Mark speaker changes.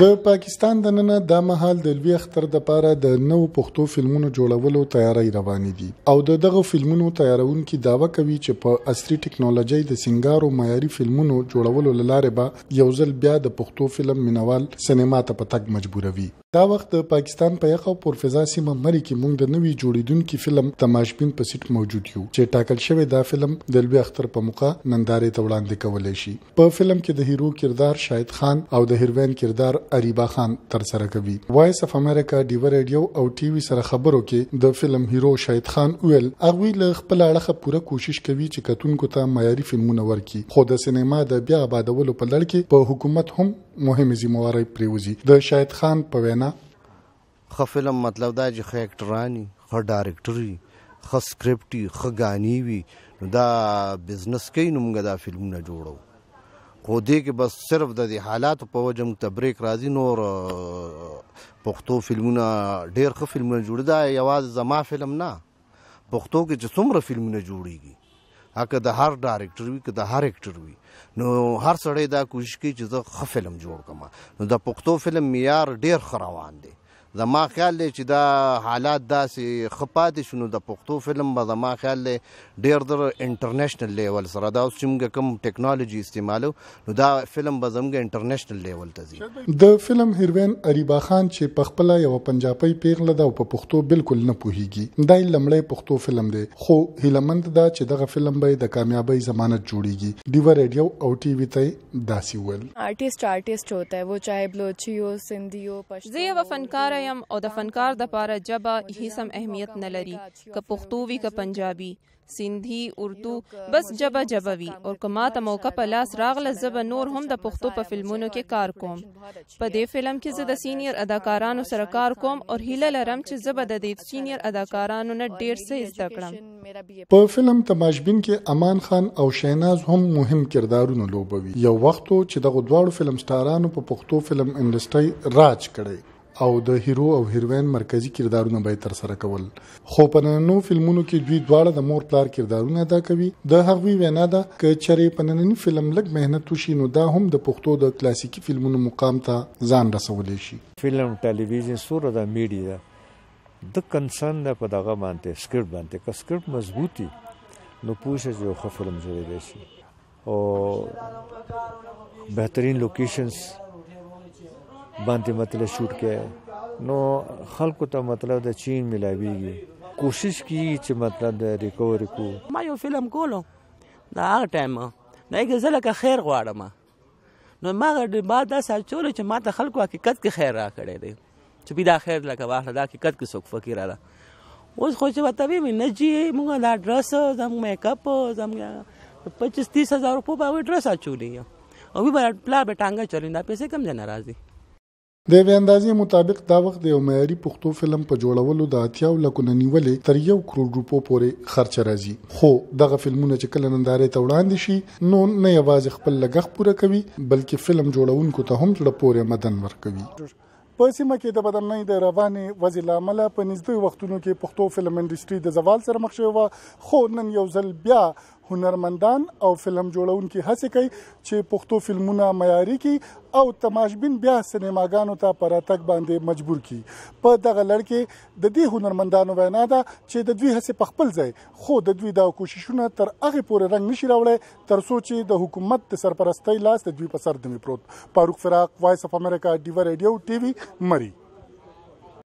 Speaker 1: د پاکستان دننه دا مهال د لوی اختر د پاره د نو پښتو فلمونو جوړولو تیاری روانې دي او دغه فلمونو تیارونکو داوا کوي چې په عصري ټکنالوژي د سنگارو معیاري فلمونو جوړولو لاره به یو ځل بیا د پښتو فلم مینوال سینما ته پتک مجبوروي. دا وخت د پاکستان په یخو پرفضا سیمه مری کې موږ د نوي جوړیدونکو فلم تماشبین په سیټ موجود یو چې ټاکل شوی دا فلم د لوی اختر په موقع نندارې ته وړاندې کولای شي. په فلم کې د هیرو کردار شاهد خان او د هیروین کردار اریبا خان تر سره کوي. وایس اف امریکا ډیو ریډیو او ټي وي سره خبرو کې د فلم هیرو شاهد خان ویل اغوی له خپل اړه پوره کوشش کوي چې کتونکو ته معیاري فلمونه ورکړي خو د سینما د بیا آبادولو په لړ کې په حکومت هم مهمه ذمہواری پریوزي. د شاهد خان په وینا
Speaker 2: خو فلم مطلب دا چې خو اکټرانی خو ډایرکټري خو سکرپټي خو غاني وي نو دا بزنس کوي نو موږ دا فلمونه جوړو خو دې کې بس صرف د حالاتو په وجه موږ ته بریک راځي. نور پښتو فلمونه ډېر ښه فلمونه جوړي دا یوازې زما فلم نه پښتو کې چې څومره فلمونه جوړیږي هغه د هر ډایرکټر وي که د هر اکټر وي نو هر سړی دا کوشش کوي چې زه ښه فلم جوړ کړم نو د پښتو فلم معیار ډېر ښه روان دی. زما خیال دی چې دا حالات داسې ښه پاتې شو نو د پښتو فلم به زما خیال دی ډېر در انټرنیشنل لیول سره دا اوس چې موږ کوم ټیکنالوجي استعمالو نو دا فلم به زموږ انټرنیشنل لیول ته ځي.
Speaker 1: د فلم هیروین اریبا خان چې په خپل یو پنجابي پیغله ده او په پښتو بالکل نه پوهیږي دا لمړی پښتو فلم دی خو هیلمند دا چې دغه فلم به د کامیابی ضمانت جوړیږي. ډیو ریډیو او ټي وي ته داسي ول
Speaker 3: आर्टिस्ट होता है वो चाहे बलोची हो सिंधी हो
Speaker 4: زه یو فنکار یم او د فنکار د پاره جبه هیڅ هم اهمیت نه لري که پښتو وي که پنجابي سندھی اردو بس جبه وي او کما ته موقع په لاس راغله زب نور هم د پښتو په فلمونو کې کار کوم. په دې فلم کې زه د سینیر اداکارانو سره کار کوم او هیله لرم چې زه به د دې سینیر اداکارانو نه ډیر څه زده کړم.
Speaker 1: په فلم تماشبین کې امان خان او شیناز هم مهم کردارونه لوبوي. یو وخت چې دغه دواړو فلم سټارانو په پښتو فلم انډستری راج کړی او د هیرو او هیروین مرکزی کردارونه به تر سره کول خو په نننو فلمونو کې دوی دواړه د مور پلار کردارونه ادا کوي. د هغوی وینا ده چې چېرې په نننی فلم لږ مهنت وشي نو دا هم د پښتو د کلاسیکي فلمونو مقام ته ځان رسولی شي.
Speaker 5: فلم ټلویزیون سوره د میډیا د کنسرن په دغه باندې سکرپټ باندې که سکرپټ مضبوطی نو پوښه جو خو فلم جوړېږي شي او بهترین لوکیشنز باندې مطلب شوټ کې نو خلکو ته مطلب د چین ملاویږي کوشش کی چې مطلب د ریکوري کو
Speaker 6: ما یو فلم کولو دا هغه ټایم دا یې زله که خیر غواړم نو ما بعد دا سال چول چې ما ته خلکو حقیقت کې خیر را کړی دی چې بیا خیر لکه واخله دا حقیقت کې څوک فقیر را اوس خو چې وته وی نه جی موږ دا ډرس زم میک اپ زم 25-30 هزار روپے په ډرس اچولې او به پلا به ټانګه چلیندا پیسې کم نه راځي.
Speaker 1: د وی اندازې مطابق دا وخت د یو معیاري پښتو فلم په جوړولو د 80 لکو نیولې تر 1 کروڑ روپو پورې خرچ راځي خو دغه فلمونه چې کله نندارې ته وړاندې شي نو نه یوازې خپل لګښت پوره کوي بلکې فلم جوړونکو ته هم زړه پورې مدن ورکوي. په سیمه کې د بدنۍ د روانې وضع له امله په نږدې وختونو کې پښتو فلم انډستری د زوال سره مخ شوی و خو نن یو ځل بیا هنرمندان او فلم جوړونکي هڅه کوي چې پښتو فلمونه معیاري کړي او تماشبین بیا سینماګانو ته پر راتګ باندې مجبور کړي. په دغه لړ کې د دې هنرمندانو وینا ده چې د دوی هڅې په خپل ځای خو د دوی دا کوششونه تر هغه پورې رنګ نشي راوړی تر څو چې د حکومت د سرپرستۍ لاس د دوی په سر دمې پروت. فاروق فراق، وایس اف امریکا، ډیو ریډیو ټي وي مری.